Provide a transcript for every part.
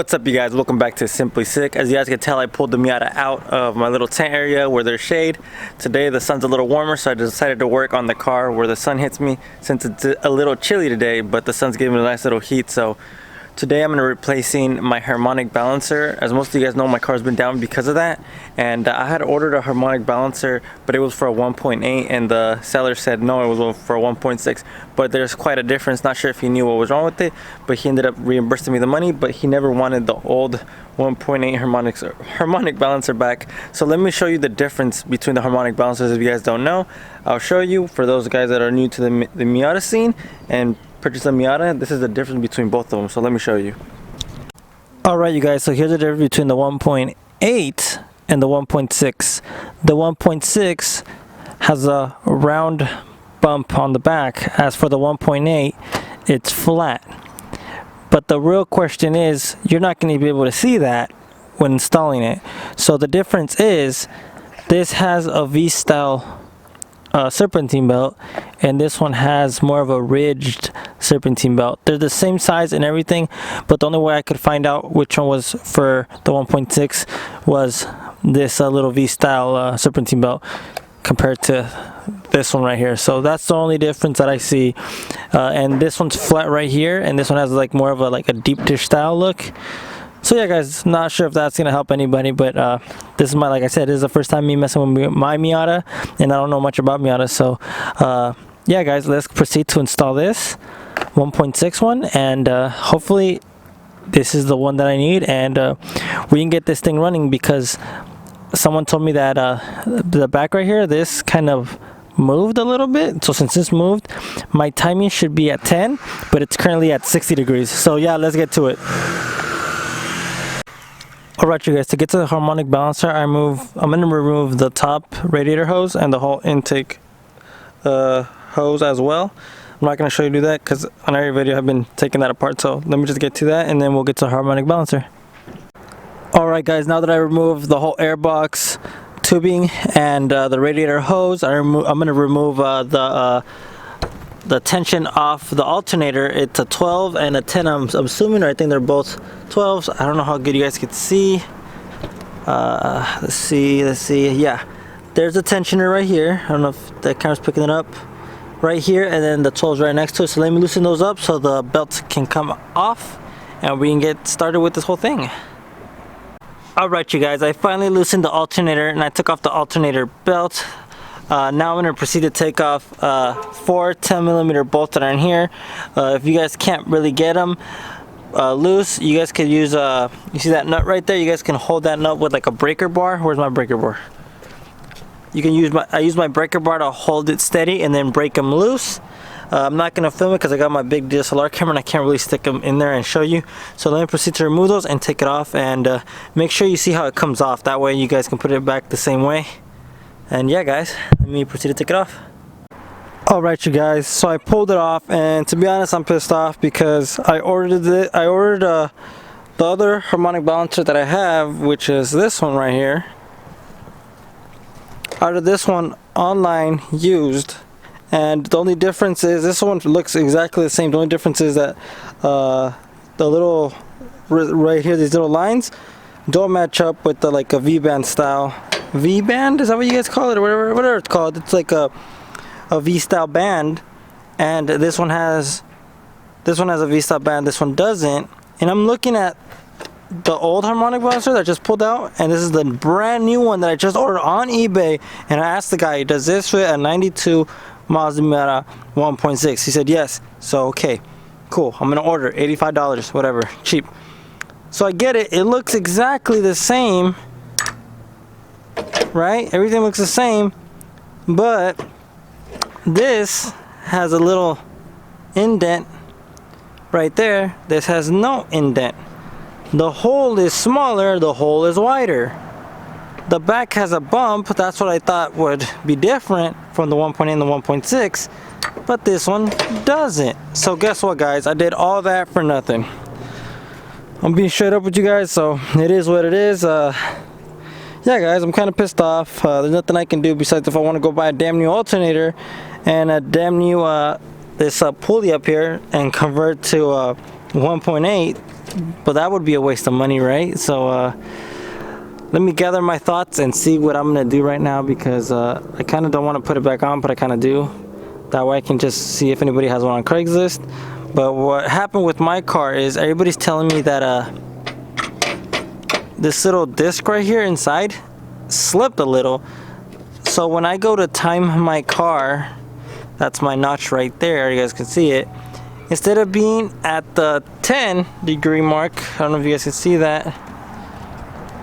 What's up, you guys? Welcome back to SimplySick. As you guys can tell, I pulled the Miata out of my little tent area where there's shade. Today the sun's a little warmer, so I decided to work on the car where the sun hits me, since it's a little chilly today, but the sun's giving me a nice little heat. So today I'm going to be replacing my harmonic balancer. As most of you guys know, my car's been down because of that, and I had ordered a harmonic balancer, but it was for a 1.8, and the seller said no, it was for a 1.6. But there's quite a difference. Not sure if he knew what was wrong with it, but he ended up reimbursing me the money, but he never wanted the old 1.8 harmonic balancer back. So let me show you the difference between the harmonic balancers. If you guys don't know, I'll show you. For those guys that are new to the Miata scene and purchase a Miata, this is the difference between both of them. So let me show you. Alright, you guys, so here's the difference between the 1.8 and the 1.6. The 1.6 has a round bump on the back. As for the 1.8, it's flat. But the real question is, you're not going to be able to see that when installing it. So the difference is, this has a V-style serpentine belt, and this one has more of a ridged serpentine belt. They're the same size and everything, but the only way I could find out which one was for the 1.6 was this little V-style serpentine belt compared to this one right here. So that's the only difference that I see. And this one's flat right here, and this one has like more of a deep dish style look. So yeah, guys, not sure if that's gonna help anybody, but this is like I said, this is the first time me messing with my Miata, and I don't know much about Miata. So yeah, guys, let's proceed to install this 1.6 one, and hopefully this is the one that I need, and we can get this thing running, because someone told me that the back right here, this kind of moved a little bit. So since this moved, my timing should be at 10, but it's currently at 60 degrees. So yeah, let's get to it. Alright, you guys, to get to the harmonic balancer, I'm going to remove the top radiator hose and the whole intake hose as well. I'm not going to show you do that because on every video I've been taking that apart. So let me just get to that, and then we'll get to the harmonic balancer. Alright, guys, now that I removed the whole airbox tubing and the radiator hose, I'm going to remove the tension off the alternator. It's a 12 and a 10, I'm assuming, or I think they're both 12s. I don't know how good you guys can see. Let's see. Yeah, there's a tensioner right here. I don't know if the camera's picking it up. Right here, and then the 12's right next to it. So let me loosen those up so the belts can come off, and we can get started with this whole thing. Alright, you guys, I finally loosened the alternator, and I took off the alternator belt. Now I'm going to proceed to take off 4 10mm bolts that are in here. If you guys can't really get them loose, you guys could use, you see that nut right there? You guys can hold that nut with like a breaker bar. Where's my breaker bar? You can use I use my breaker bar to hold it steady and then break them loose. I'm not going to film it because I got my big DSLR camera and I can't really stick them in there and show you. So let me proceed to remove those and take it off, and make sure you see how it comes off. That way you guys can put it back the same way. And yeah, guys, let me proceed to take it off. Alright, you guys, so I pulled it off, and to be honest, I'm pissed off because I ordered the other harmonic balancer that I have, which is this one right here. I ordered this one online used, and the only difference is this one looks exactly the same. The only difference is that the little right here, these little lines don't match up with the like a V-band style. V-band, is that what you guys call it, or whatever it's called? It's like a V-style band, and this one has a V-style band, this one doesn't. And I'm looking at the old harmonic balancer that I just pulled out, and this is the brand new one that I just ordered on eBay. And I asked the guy, does this fit a 92 Mazda Miata 1.6? He said yes. So okay, cool, I'm gonna order $85, whatever, cheap. So I get it, it looks exactly the same, right? Everything looks the same, but this has a little indent right there. This has no indent. The hole is smaller, the hole is wider. The back has a bump. That's what I thought would be different from the 1.8 and the 1.6, but this one doesn't. So guess what, guys? I did all that for nothing. I'm being straight up with you guys, so it is what it is. Yeah, guys, I'm kind of pissed off. There's nothing I can do besides if I want to go buy a damn new alternator and a damn new this pulley up here and convert to 1.8, but that would be a waste of money, right? So let me gather my thoughts and see what I'm gonna do right now, because I kind of don't want to put it back on, but I kind of do. That way I can just see if anybody has one on Craigslist. But what happened with my car is everybody's telling me that this little disc right here inside slipped a little. So when I go to time my car, that's my notch right there, you guys can see it. Instead of being at the 10-degree mark, I don't know if you guys can see that.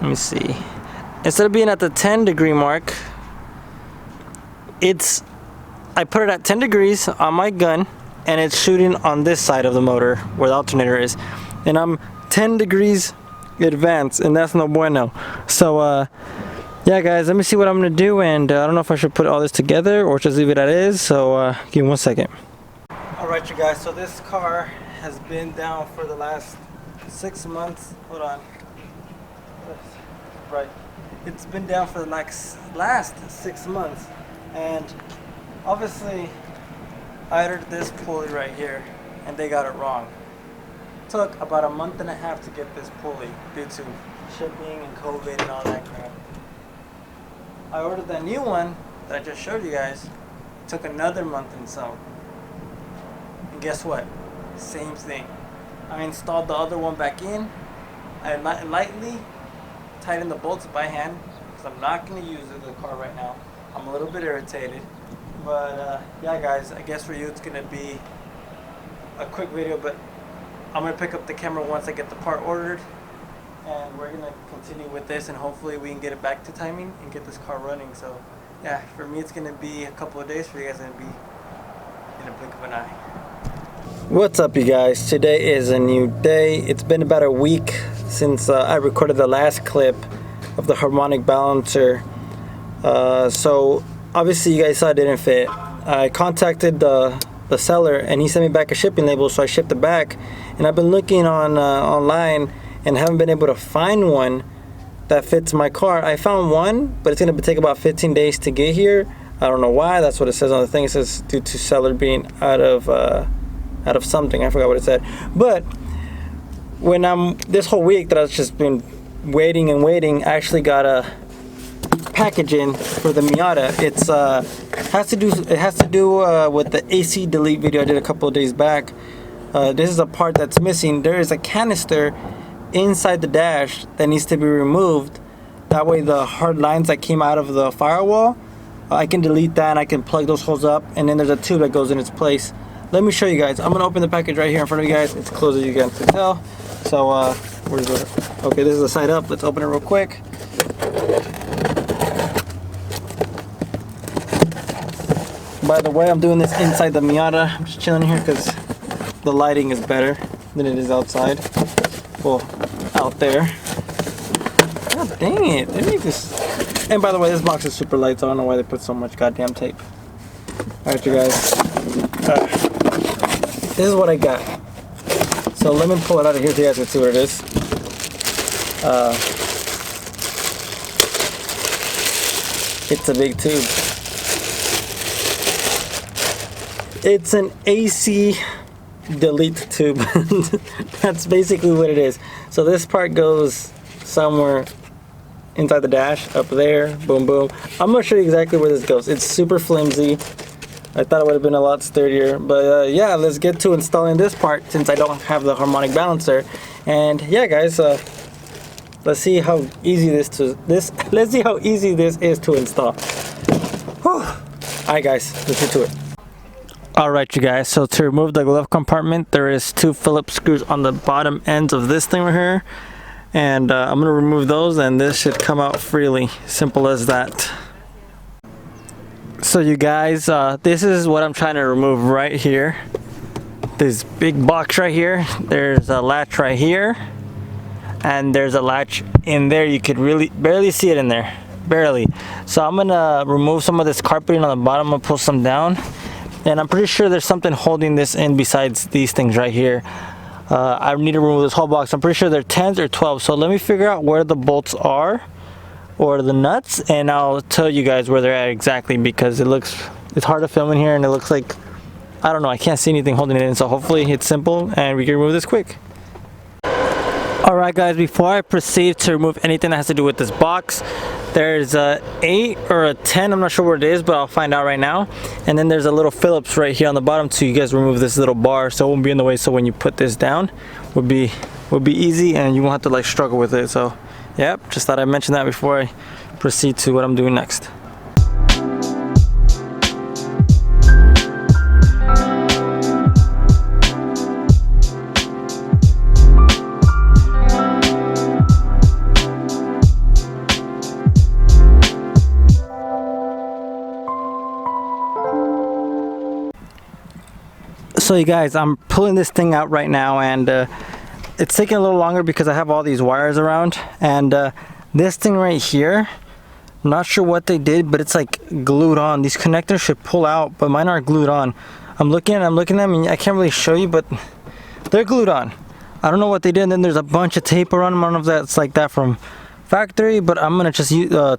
Let me see. Instead of being at the 10-degree mark, I put it at 10 degrees on my gun, and it's shooting on this side of the motor where the alternator is, and I'm 10 degrees advanced, and that's no bueno. So yeah, guys, let me see what I'm gonna do, and I don't know if I should put all this together or just leave it as is. So give me 1 second. All right, you guys, so this car has been down for the last 6 months. Hold on. Right, it's been down for the last 6 months, and obviously I ordered this pulley right here, and they got it wrong. It took about a month and a half to get this pulley due to shipping and COVID and all that crap. I ordered that new one that I just showed you guys. It took another month and some. And guess what? Same thing. I installed the other one back in. I lightly tightened the bolts by hand, because I'm not going to use the car right now. I'm a little bit irritated. But yeah, guys, I guess for you it's going to be a quick video, but I'm going to pick up the camera once I get the part ordered, and we're going to continue with this, and hopefully we can get it back to timing and get this car running. So yeah, for me it's going to be a couple of days. For you guys, it's going to be in a blink of an eye. What's up, you guys? Today is a new day. It's been about a week since I recorded the last clip of the harmonic balancer. So obviously you guys saw it didn't fit. I contacted the seller, and he sent me back a shipping label, so I shipped it back. And I've been looking on online and haven't been able to find one that fits my car. I found one, but it's going to take about 15 days to get here. I don't know why. That's what it says on the thing. It says due to seller being out of something. I forgot what it said. But when this whole week that I've just been waiting and waiting, I actually got a package in for the Miata. It has to do with the AC delete video I did a couple of days back. This is a part that's missing. There is a canister inside the dash that needs to be removed. That way the hard lines that came out of the firewall, I can delete that and I can plug those holes up, and then there's a tube that goes in its place. Let me show you guys. I'm gonna open the package right here in front of you guys. It's closed, as you guys can tell. So where's it? Okay, this is the side up. Let's open it real quick. By the way, I'm doing this inside the Miata. I'm just chilling here because the lighting is better than it is outside. Well, out there. God dang it. They make this. And by the way, this box is super light, so I don't know why they put so much goddamn tape. Alright, you guys. This is what I got. So let me pull it out of here so you guys can see what it is. It's a big tube. It's an AC delete tube. That's basically what it is. So this part goes somewhere inside the dash, up there, boom boom. I'm gonna show you exactly where this goes. It's super flimsy. I thought it would have been a lot sturdier, but yeah, let's get to installing this part since I don't have the harmonic balancer. And yeah, guys, let's see how easy this is to install. Whew. All right, guys, let's get to it. Alright, you guys, so to remove the glove compartment, there is 2 Phillips screws on the bottom ends of this thing right here, and I'm going to remove those, and this should come out freely. Simple as that. So you guys, this is what I'm trying to remove right here. this big box right here. There's a latch right here, and there's a latch in there. You could really barely see it in there, barely. So I'm gonna remove some of this carpeting on the bottom. I'm gonna pull some down, and I'm pretty sure there's something holding this in besides these things right here. I need to remove this whole box. I'm pretty sure they're 10s or 12s. So let me figure out where the bolts are, or the nuts, and I'll tell you guys where they're at exactly, because it's hard to film in here, and it looks like, I don't know, I can't see anything holding it in. So hopefully it's simple and we can remove this quick. Alright guys, before I proceed to remove anything that has to do with this box, there's a 8 or a 10, I'm not sure what it is, but I'll find out right now. And then there's a little Phillips right here on the bottom, so you guys remove this little bar so it won't be in the way, so when you put this down would be easy and you won't have to like struggle with it. So yep, just thought I'd mention that before I proceed to what I'm doing next. So you guys, I'm pulling this thing out right now, and it's taking a little longer because I have all these wires around, and this thing right here, I'm not sure what they did, but it's like glued on. These connectors should pull out, but mine are glued on. I'm looking at them, and I can't really show you, but they're glued on. I don't know what they did. And then there's a bunch of tape around them. I don't know if that's like that from factory, but I'm gonna just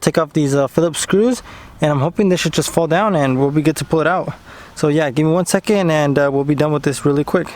take off these Phillips screws, and I'm hoping this should just fall down and we'll be good to pull it out. So yeah, give me 1 second and we'll be done with this really quick.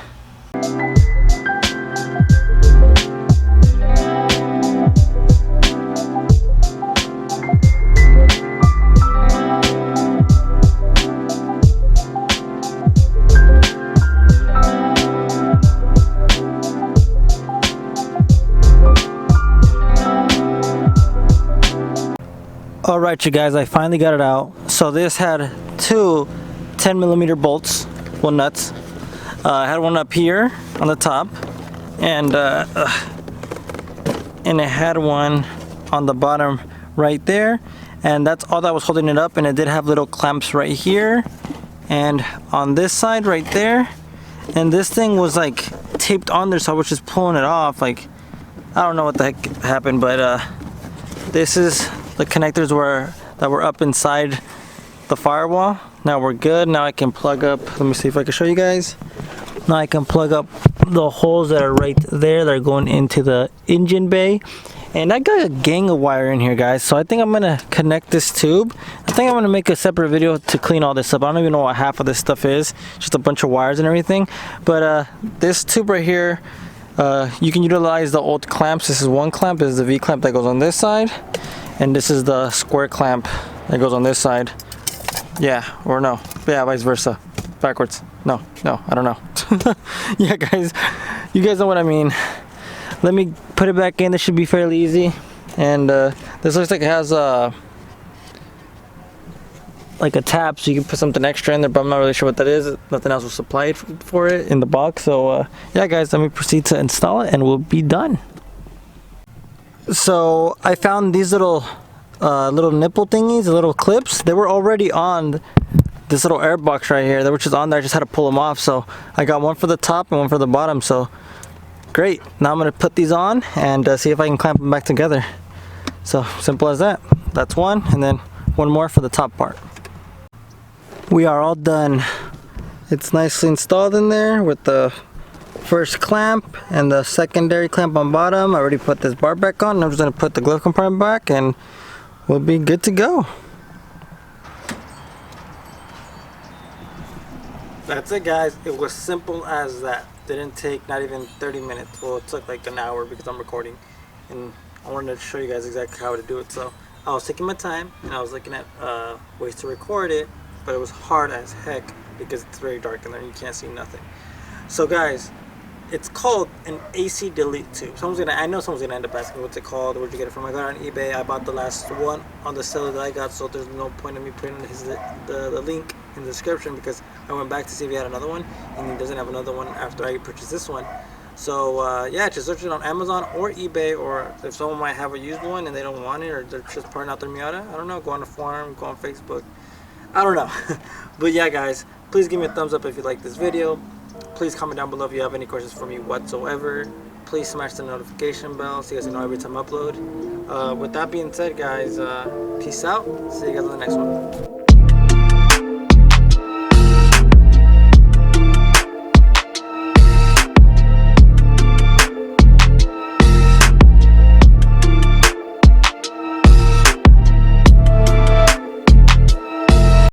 Alright you guys, I finally got it out. So this had two 10mm bolts, well, nuts. I had one up here on the top, and it had one on the bottom right there, and that's all that was holding it up. And it did have little clamps right here and on this side right there, and this thing was like taped on there, so I was just pulling it off. Like, I don't know what the heck happened, but this is the connectors that were up inside the firewall. Now we're good. Now I can plug up, let me see if I can show you guys. Now I can plug up the holes that are right there that are going into the engine bay. And I got a gang of wire in here, guys, so I think I'm gonna connect this tube. I think I'm gonna make a separate video to clean all this up. I don't even know what half of this stuff is, just a bunch of wires and everything. But this tube right here, you can utilize the old clamps. This is one clamp. This is the V clamp that goes on this side, and this is the square clamp that goes on this side. Yeah, or no. Yeah, vice versa. Backwards. No, I don't know. Yeah, guys, you guys know what I mean. Let me put it back in. This should be fairly easy. And this looks like it has like a tab, so you can put something extra in there, but I'm not really sure what that is. Nothing else was supplied for it in the box. So yeah, guys, let me proceed to install it and we'll be done. So I found these little nipple thingies, little clips. They were already on this little air box right here. They were just on there. I just had to pull them off. So I got one for the top and one for the bottom. So great. Now I'm gonna put these on and see if I can clamp them back together. So simple as that. That's one, and then one more for the top part. We are all done. It's nicely installed in there with the first clamp and the secondary clamp on bottom. I already put this bar back on. I'm just gonna put the glove compartment back and we'll be good to go. That's it, guys. It was simple as that. Didn't take not even 30 minutes. Well, it took like an hour because I'm recording, and I wanted to show you guys exactly how to do it. So I was taking my time and I was looking at ways to record it, but it was hard as heck because it's very dark in there and you can't see nothing. So guys, it's called an AC delete tube. I know someone's gonna end up asking what's it called, where'd you get it from. I got it on eBay. I bought the last one on the seller that I got, so there's no point in me putting the link in the description, because I went back to see if he had another one and he doesn't have another one after I purchased this one. So yeah, just search it on Amazon or eBay, or if someone might have a used one and they don't want it, or they're just parting out their Miata, I don't know, go on the forum, go on Facebook, I don't know. But yeah, guys, please give me a thumbs up if you like this video. Please comment down below if you have any questions for me whatsoever. Please smash the notification bell so you guys know every time I upload. With that being said, guys, peace out. See you guys on the next one.